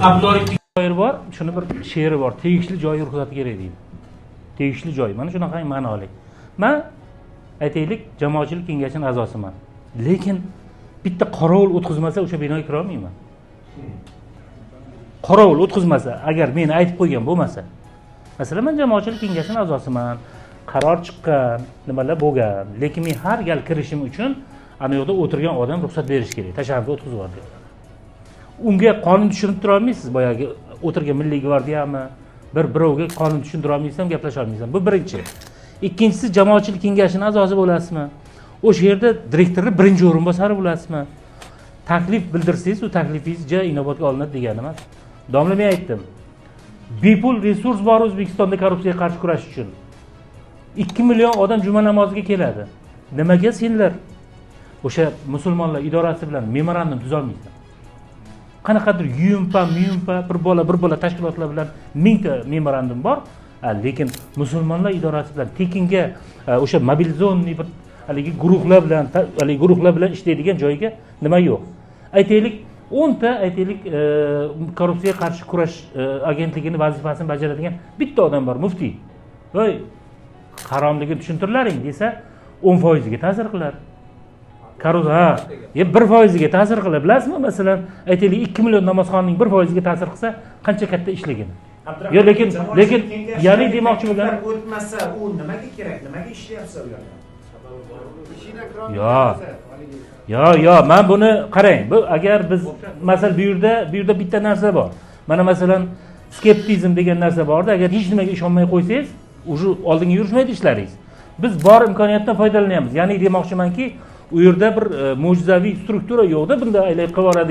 Abdurik joyi bor, shuni bir she'ri bor. Tegishli joyi ruxsati kerak deydi. Tegishli joy. Mana shunaqa ma'noli. Men aytaylik, jamoatchilik kengashining a'zosiman. Lekin bitta qorovul o'tkazmasa o'sha binoga kira olmayman. Qorovul o'tkazmasa, agar meni aytib qo'ygan bo'lmasa. Masalan, men jamoatchilik kengashining a'zosiman. Qaror chiqqan, nimalar bo'lgan. Lekin men har gal kirishim uchun ana yoqda o'tirgan odam ruxsat berish kerak. Tashabbus o'tkazib yubordi. Unga qonun tushunib tura olmaysiz, boyagi o'tirgan Milliy gvardiyami, birovga qonun tushuntira olmaysan, gaplasha olmaysan. Bu birinchi. Ikkinchisi, jamoatchilik kengashining a'zosi bo'lasizmi? O'sha yerda direktorning birinchi o'rinbosari bo'lasizmi? Taklif bildirsangiz, u taklifingiz inobatga olinadi degani emas. Domla, men aytdim. Bepul resurs bor O'zbekistonda korrupsiyaga qarshi kurash uchun. 2 million odam juma namoziga keladi. Nimaga senlar o'sha musulmonlar idorasi bilan memorandum tuza olmaysan? Qanaqadir yumpa bir bola tashkilotlar bilan 1000 ta memorandum bor, lekin musulmonlar idorasi bilan tekinga o'sha mobilizoniy bir haligi guruhlar bilan ishlaydigan joyga nima yo'q. Aytaylik 10 ta korrupsiyaga qarshi kurash agentligining vazifasini bajaradigan bitta odam bor, muftiy. Voy, haromligini tushuntirlaring desa 10% ga ta'sir qilar. 1% ga ta'sir qiladi. Bilasizmi, masalan, aytaylik 2 million namozxonning 1% ga ta'sir qilsa, qancha katta ishligini. Yo, lekin ya'ni demoqchi bo'lganim o'tmasa, u nimaga kerak? Nimaga ishlayapsa u yerda? Yo, men buni qarang. Bu agar biz masalan bu yerda bitta narsa bor. Mana masalan skeptizm degan narsa borda, agar hech nimaga ishonmay qo'ysangiz, o'sha oldinga yurishmaydi ishlaringiz. Biz bor imkoniyatdan foydalanyapmiz. Ya'ni demoqchimanki, u yerda bir mo'jizaviy struktura yo'qda, bunda aylanib qilib yuboradi.